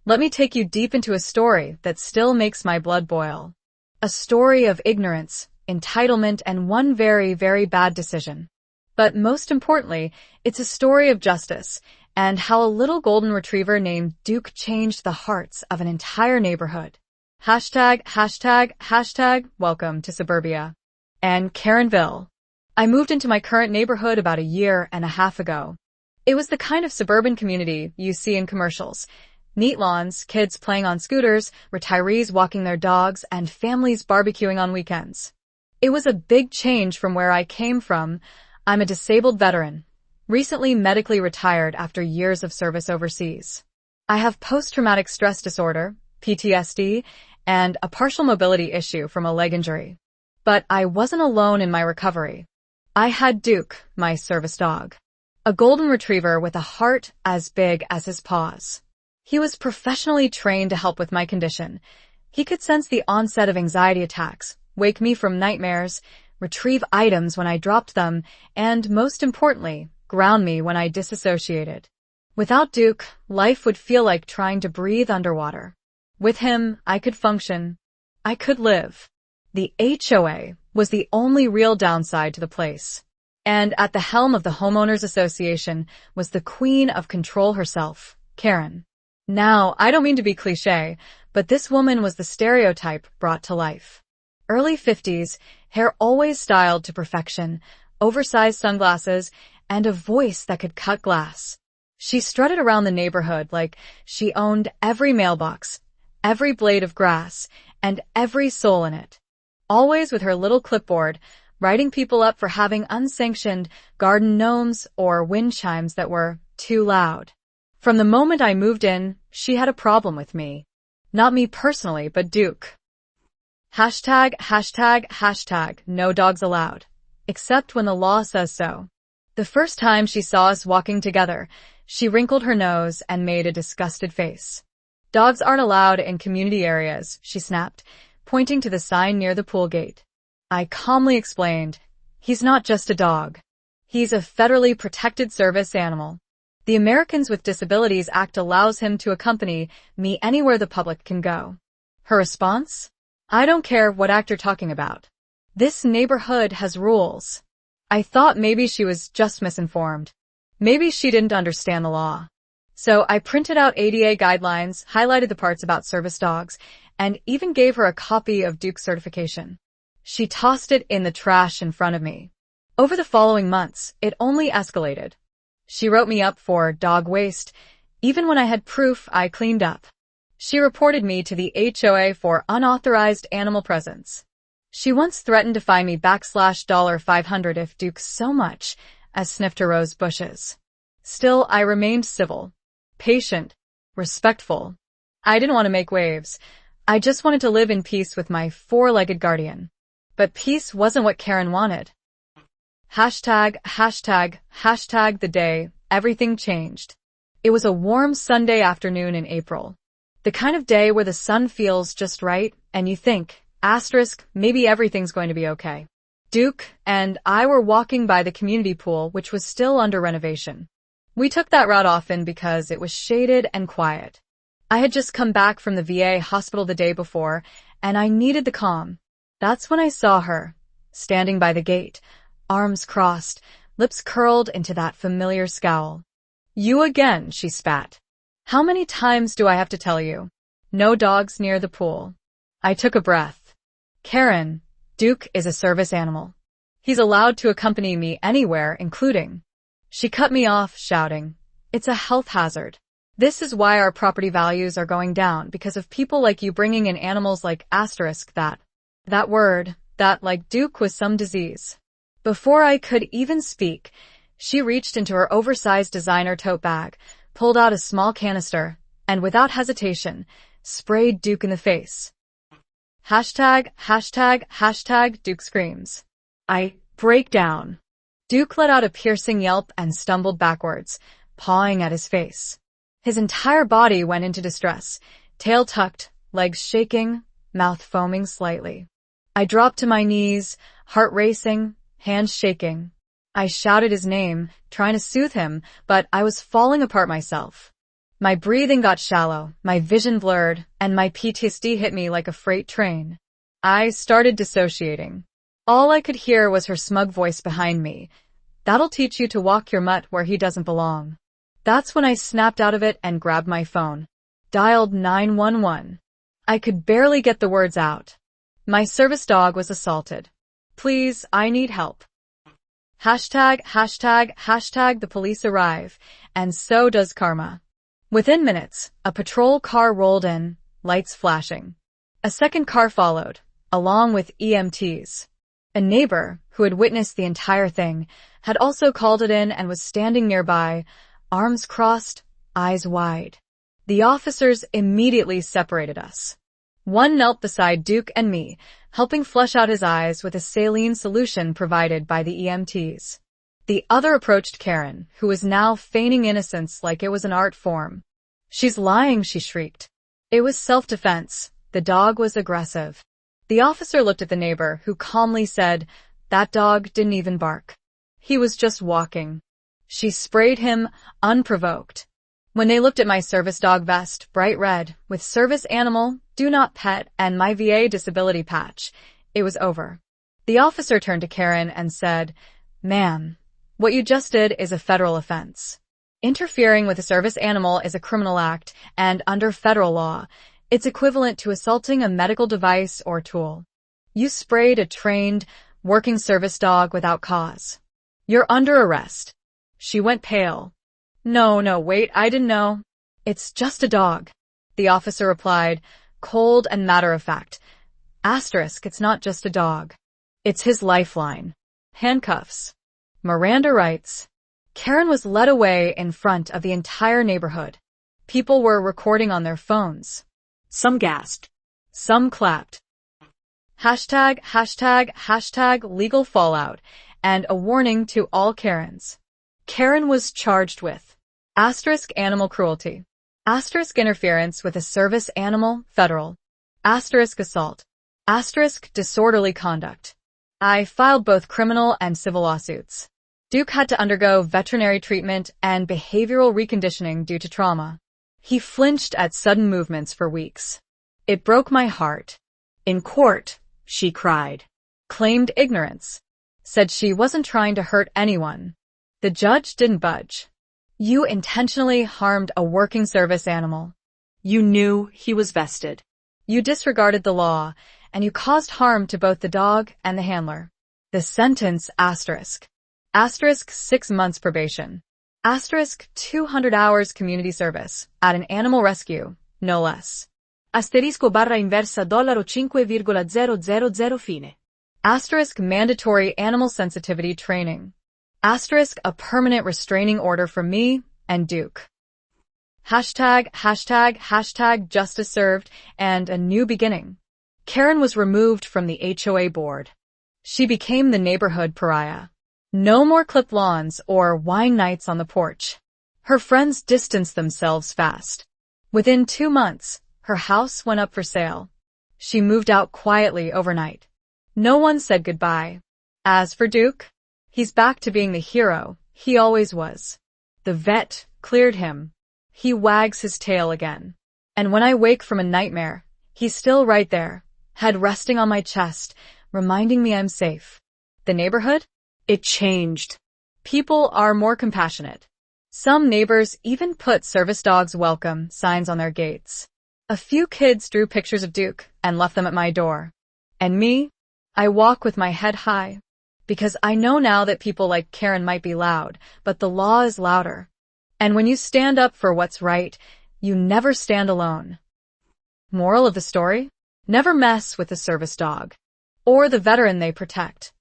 Let me take you deep into a story that still makes my blood boil. A story of ignorance, entitlement, and one very, very bad decision. But most importantly, it's a story of justice and how a little golden retriever named Duke changed the hearts of an entire neighborhood. #, welcome to suburbia. And Karenville. I moved into my current neighborhood about a year and a half ago. It was the kind of suburban community you see in commercials. Neat lawns, kids playing on scooters, retirees walking their dogs, and families barbecuing on weekends. It was a big change from where I came from. I'm a disabled veteran, recently medically retired after years of service overseas. I have post-traumatic stress disorder, PTSD, and a partial mobility issue from a leg injury. But I wasn't alone in my recovery. I had Duke, my service dog. A golden retriever with a heart as big as his paws. He was professionally trained to help with my condition. He could sense the onset of anxiety attacks, wake me from nightmares, retrieve items when I dropped them, and most importantly, ground me when I disassociated. Without Duke, life would feel like trying to breathe underwater. With him, I could function. I could live. The HOA was the only real downside to the place. And at the helm of the Homeowners Association was the queen of control herself, Karen. Now, I don't mean to be cliché, but this woman was the stereotype brought to life. Early 50s, hair always styled to perfection, oversized sunglasses, and a voice that could cut glass. She strutted around the neighborhood like she owned every mailbox, every blade of grass, and every soul in it. Always with her little clipboard, writing people up for having unsanctioned garden gnomes or wind chimes that were too loud. From the moment I moved in, she had a problem with me. Not me personally, but Duke. #, no dogs allowed. Except when the law says so. The first time she saw us walking together, she wrinkled her nose and made a disgusted face. "Dogs aren't allowed in community areas," she snapped, pointing to the sign near the pool gate. I calmly explained, "He's not just a dog. He's a federally protected service animal. The Americans with Disabilities Act allows him to accompany me anywhere the public can go." Her response? "I don't care what act you're talking about. This neighborhood has rules." I thought maybe she was just misinformed. Maybe she didn't understand the law. So I printed out ADA guidelines, highlighted the parts about service dogs, and even gave her a copy of Duke's certification. She tossed it in the trash in front of me. Over the following months, it only escalated. She wrote me up for dog waste. Even when I had proof, I cleaned up. She reported me to the HOA for unauthorized animal presence. She once threatened to fine me $500 if Duke so much as sniffed her rose bushes. Still, I remained civil, patient, respectful. I didn't want to make waves. I just wanted to live in peace with my four-legged guardian. But peace wasn't what Karen wanted. #, the day everything changed. It was a warm Sunday afternoon in April. The kind of day where the sun feels just right and you think, maybe everything's going to be okay. Duke and I were walking by the community pool, which was still under renovation. We took that route often because it was shaded and quiet. I had just come back from the VA hospital the day before, and I needed the calm. That's when I saw her, standing by the gate, arms crossed, lips curled into that familiar scowl. "You again," she spat. "How many times do I have to tell you? No dogs near the pool." I took a breath. "Karen, Duke is a service animal. He's allowed to accompany me anywhere, including..." She cut me off, shouting, "It's a health hazard. This is why our property values are going down, because of people like you bringing in animals like that word, that like Duke was some disease." Before I could even speak, she reached into her oversized designer tote bag, pulled out a small canister, and without hesitation, sprayed Duke in the face. #, Duke screams. I break down. Duke let out a piercing yelp and stumbled backwards, pawing at his face. His entire body went into distress, tail tucked, legs shaking, mouth foaming slightly. I dropped to my knees, heart racing, hands shaking. I shouted his name, trying to soothe him, but I was falling apart myself. My breathing got shallow, my vision blurred, and my PTSD hit me like a freight train. I started dissociating. All I could hear was her smug voice behind me. That'll teach you to walk your mutt where he doesn't belong. That's when I snapped out of it and grabbed my phone. Dialed 911. I could barely get the words out. My service dog was assaulted. Please, I need help. Hashtag, hashtag, hashtag the police arrive, and so does karma. Within minutes, a patrol car rolled in, lights flashing. A second car followed, along with EMTs. A neighbor, who had witnessed the entire thing, had also called it in and was standing nearby, arms crossed, eyes wide. The officers immediately separated us. One knelt beside Duke and me, helping flush out his eyes with a saline solution provided by the EMTs. The other approached Karen, who was now feigning innocence like it was an art form. She's lying, she shrieked. It was self-defense. The dog was aggressive. The officer looked at the neighbor, who calmly said, that dog didn't even bark. He was just walking. She sprayed him, unprovoked. When they looked at my service dog vest, bright red, with service animal, do not pet, and my VA disability patch, it was over. The officer turned to Karen and said, ma'am, what you just did is a federal offense. Interfering with a service animal is a criminal act, and under federal law, it's equivalent to assaulting a medical device or tool. You sprayed a trained, working service dog without cause. You're under arrest. She went pale. No, wait, I didn't know. It's just a dog. The officer replied, cold and matter-of-fact. Asterisk, it's not just a dog. It's his lifeline. Handcuffs. Miranda rights. Karen was led away in front of the entire neighborhood. People were recording on their phones. Some gasped. Some clapped. Hashtag, hashtag, hashtag legal fallout, and a warning to all Karens. Karen was charged with asterisk animal cruelty, asterisk interference with a service animal, federal, asterisk assault, asterisk disorderly conduct. I filed both criminal and civil lawsuits. Duke had to undergo veterinary treatment and behavioral reconditioning due to trauma. He flinched at sudden movements for weeks. It broke my heart. In court, she cried, claimed ignorance, said she wasn't trying to hurt anyone. The judge didn't budge. You intentionally harmed a working service animal. You knew he was vested. You disregarded the law, and you caused harm to both the dog and the handler. The sentence asterisk. Asterisk 6 months probation. Asterisk 200 hours community service at an animal rescue, no less. Asterisco barra inversa $5,000 fine. Asterisk mandatory animal sensitivity training. Asterisk a permanent restraining order for me and Duke. Hashtag, hashtag, hashtag justice served and a new beginning. Karen was removed from the HOA board. She became the neighborhood pariah. No more clipped lawns or wine nights on the porch. Her friends distanced themselves fast. Within 2 months, her house went up for sale. She moved out quietly overnight. No one said goodbye. As for Duke, he's back to being the hero he always was. The vet cleared him. He wags his tail again. And when I wake from a nightmare, he's still right there, head resting on my chest, reminding me I'm safe. The neighborhood? It changed. People are more compassionate. Some neighbors even put service dogs welcome signs on their gates. A few kids drew pictures of Duke and left them at my door. And me? I walk with my head high. Because I know now that people like Karen might be loud, but the law is louder. And when you stand up for what's right, you never stand alone. Moral of the story? Never mess with a service dog. Or the veteran they protect.